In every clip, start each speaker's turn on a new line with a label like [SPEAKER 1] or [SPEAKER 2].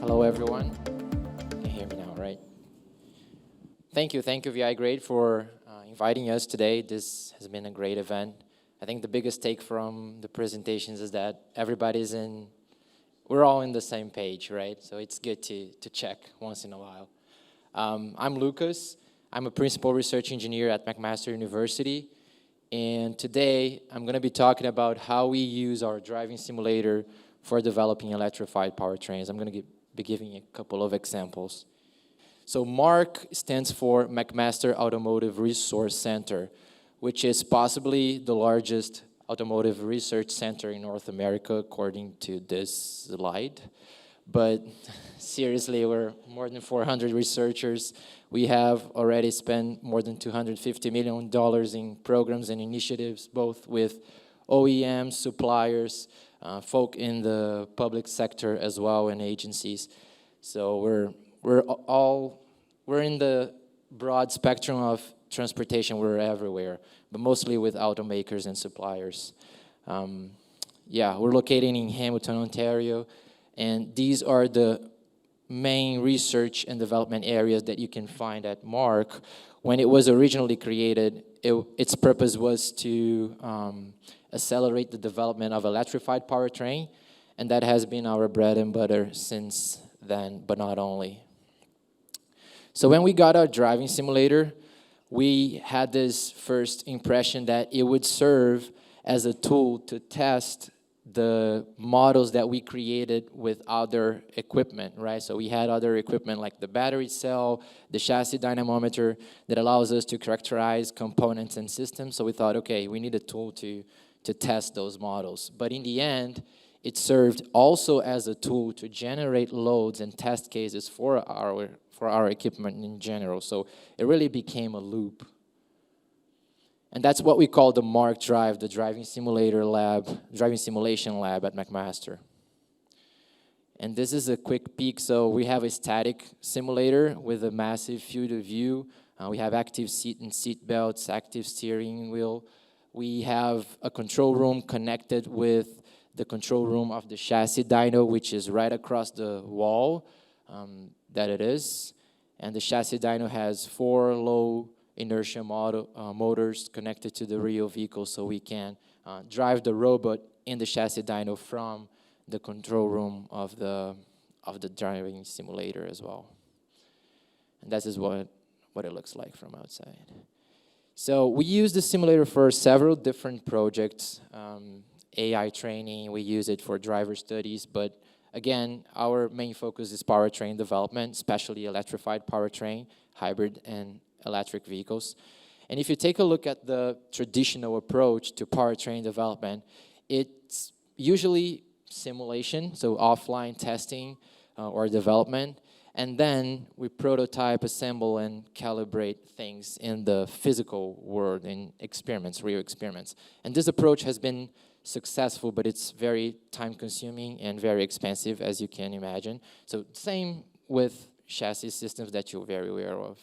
[SPEAKER 1] Hello, everyone. You can hear me now, right? Thank you, VI Grade, for inviting us today. This has been a great event. I think the biggest take from the presentations is that we're all in the same page, right? So it's good to check once in a while. I'm Lucas. I'm a principal research engineer at McMaster University. And today, I'm going to be talking about how we use our driving simulator for developing electrified powertrains. I'm going to be giving a couple of examples. So MARC stands for McMaster Automotive Resource Centre, which is possibly the largest automotive research center in North America, according to this slide. But seriously, we're more than 400 researchers. We have already spent more than $250 million in programs and initiatives, both with OEMs, suppliers, folk in the public sector as well, and agencies. So we're in the broad spectrum of transportation. We're everywhere, but mostly with automakers and suppliers. We're located in Hamilton, Ontario, and these are the main research and development areas that you can find at MARC. When it was originally created, its purpose was to accelerate the development of electrified powertrain, and that has been our bread and butter since then, but not only. So when we got our driving simulator, we had this first impression that it would serve as a tool to test the models that we created with other equipment, right? So we had other equipment like the battery cell, the chassis dynamometer that allows us to characterize components and systems. So we thought, okay, we need a tool to test those models. But in the end, it served also as a tool to generate loads and test cases for our equipment in general. So it really became a loop. And that's what we call the MARCDrive, the driving simulation lab at McMaster. And this is a quick peek. So we have a static simulator with a massive field of view. We have active seat and seat belts, active steering wheel. We have a control room connected with the control room of the chassis dyno, which is right across the wall that it is. And the chassis dyno has 4 low inertia motors connected to the real vehicle, so we can drive the robot in the chassis dyno from the control room of the driving simulator as well. And that is what it looks like from outside. So we use the simulator for several different projects. AI training, we use it for driver studies, but again, our main focus is powertrain development, especially electrified powertrain, hybrid and electric vehicles. And if you take a look at the traditional approach to powertrain development, it's usually simulation, so offline testing or development, and then we prototype, assemble, and calibrate things in the physical world in experiments, real experiments. And this approach has been successful, but it's very time-consuming and very expensive, as you can imagine. So same with chassis systems that you're very aware of.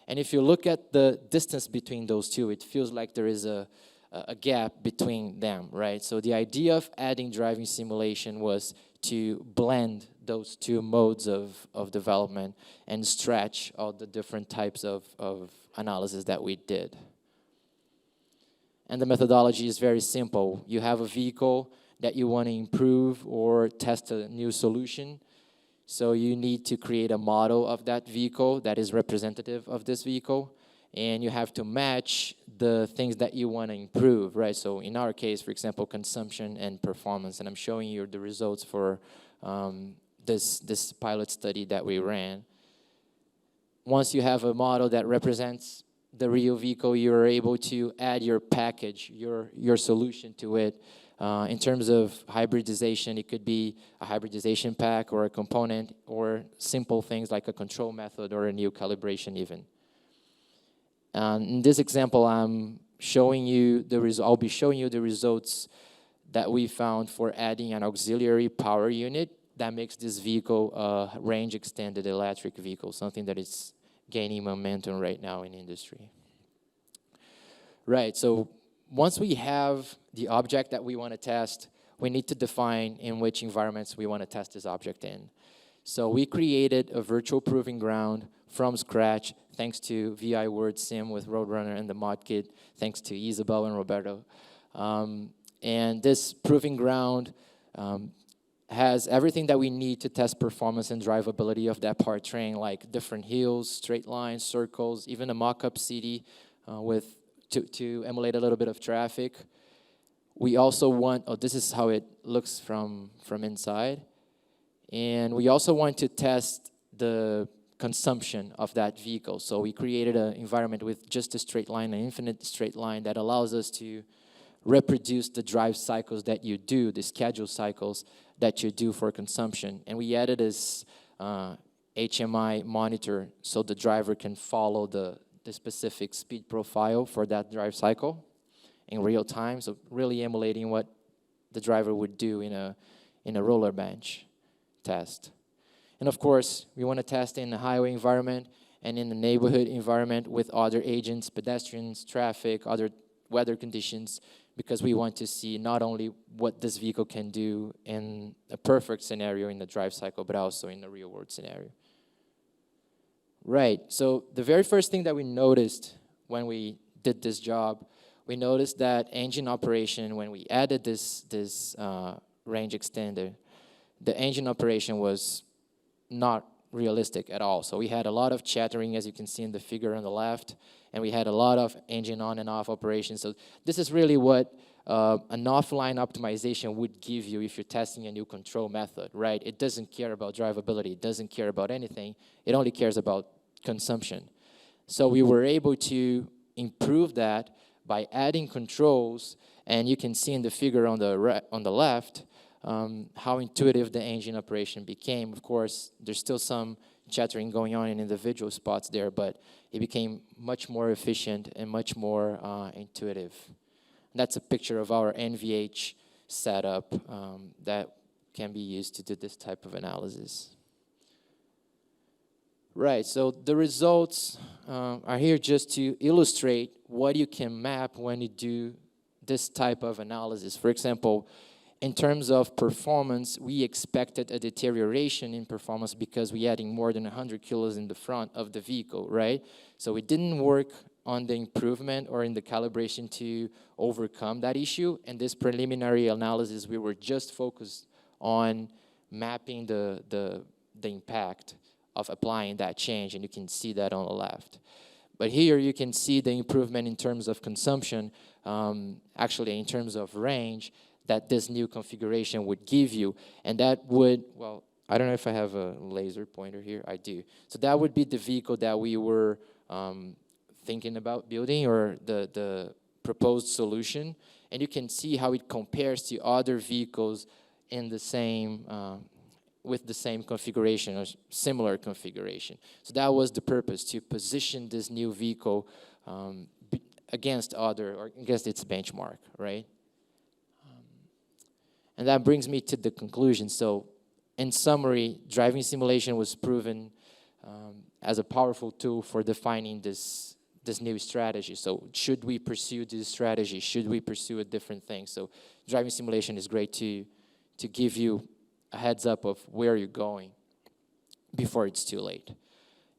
[SPEAKER 1] And if you look at the distance between those two, it feels like there is a gap between them, right? So the idea of adding driving simulation was to blend those two modes of development and stretch all the different types of analysis that we did. And the methodology is very simple. You have a vehicle that you want to improve or test a new solution. So you need to create a model of that vehicle that is representative of this vehicle. And you have to match the things that you want to improve, right? So in our case, for example, consumption and performance. And I'm showing you the results for this pilot study that we ran. Once you have a model that represents the real vehicle, you're able to add your package, your solution to it. In terms of hybridization, it could be a hybridization pack or a component or simple things like a control method or a new calibration even. In this example, I'll be showing you the results that we found for adding an auxiliary power unit that makes this vehicle a range extended electric vehicle, something that is gaining momentum right now in industry. Right, so once we have the object that we want to test, we need to define in which environments we want to test this object in. So we created a virtual proving ground from scratch, thanks to VI Word Sim with Roadrunner and the mod kit, thanks to Isabel and Roberto. And this proving ground has everything that we need to test performance and drivability of that powertrain, like different hills, straight lines, circles, even a mock-up city to emulate a little bit of traffic. We also want, this is how it looks from inside. And we also want to test the consumption of that vehicle. So we created an environment with just a straight line, an infinite straight line that allows us to reproduce the drive cycles that you do, the schedule cycles that you do for consumption. And we added this HMI monitor so the driver can follow the specific speed profile for that drive cycle in real time, so really emulating what the driver would do in a roller bench test. And of course, we want to test in the highway environment and in the neighborhood environment with other agents, pedestrians, traffic, other weather conditions, because we want to see not only what this vehicle can do in a perfect scenario in the drive cycle, but also in the real world scenario. Right, so the very first thing that we noticed when we did this job, we noticed that engine operation, when we added this range extender, the engine operation was not realistic at all. So we had a lot of chattering, as you can see in the figure on the left, and we had a lot of engine on and off operations. So this is really what an offline optimization would give you if you're testing a new control method, right? It doesn't care about drivability. It doesn't care about anything. It only cares about consumption. So we were able to improve that by adding controls, and you can see in the figure on the left how intuitive the engine operation became. Of course, there's still some chattering going on in individual spots there, but it became much more efficient and much more intuitive. That's a picture of our NVH setup that can be used to do this type of analysis. Right, so the results are here just to illustrate what you can map when you do this type of analysis. For example, in terms of performance, we expected a deterioration in performance because we're adding more than 100 kilos in the front of the vehicle, right? So we didn't work on the improvement or in the calibration to overcome that issue. And this preliminary analysis, we were just focused on mapping the impact of applying that change, and you can see that on the left. But here you can see the improvement in terms of consumption, actually in terms of range, that this new configuration would give you. And that would, well, I don't know if I have a laser pointer here. I do. So that would be the vehicle that we were thinking about building, or the proposed solution. And you can see how it compares to other vehicles in the same, with the same configuration or similar configuration. So that was the purpose, to position this new vehicle against its benchmark, right? And that brings me to the conclusion. So in summary, driving simulation was proven as a powerful tool for defining this new strategy. So should we pursue this strategy? Should we pursue a different thing? So driving simulation is great to give you a heads up of where you're going before it's too late.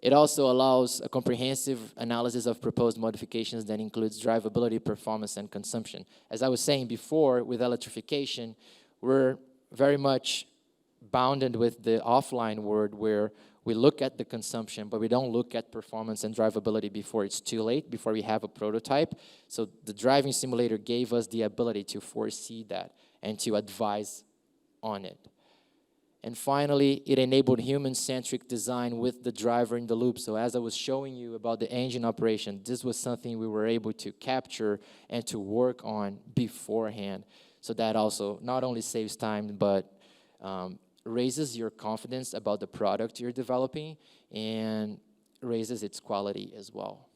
[SPEAKER 1] It also allows a comprehensive analysis of proposed modifications that includes drivability, performance, and consumption. As I was saying before, with electrification, we're very much bounded with the offline world, where we look at the consumption, but we don't look at performance and drivability before it's too late, before we have a prototype. So the driving simulator gave us the ability to foresee that and to advise on it. And finally, it enabled human-centric design with the driver in the loop. So as I was showing you about the engine operation, this was something we were able to capture and to work on beforehand. So that also not only saves time, but raises your confidence about the product you're developing and raises its quality as well.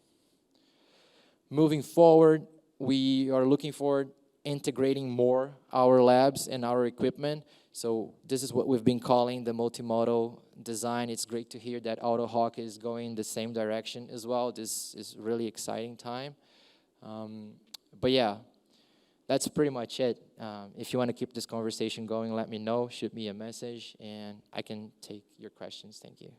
[SPEAKER 1] Moving forward, we are looking forward integrating more our labs and our equipment. So this is what we've been calling the multimodal design. It's great to hear that AutoHawk is going the same direction as well. This is really exciting time. But yeah, that's pretty much it. If you want to keep this conversation going, let me know. Shoot me a message, and I can take your questions. Thank you.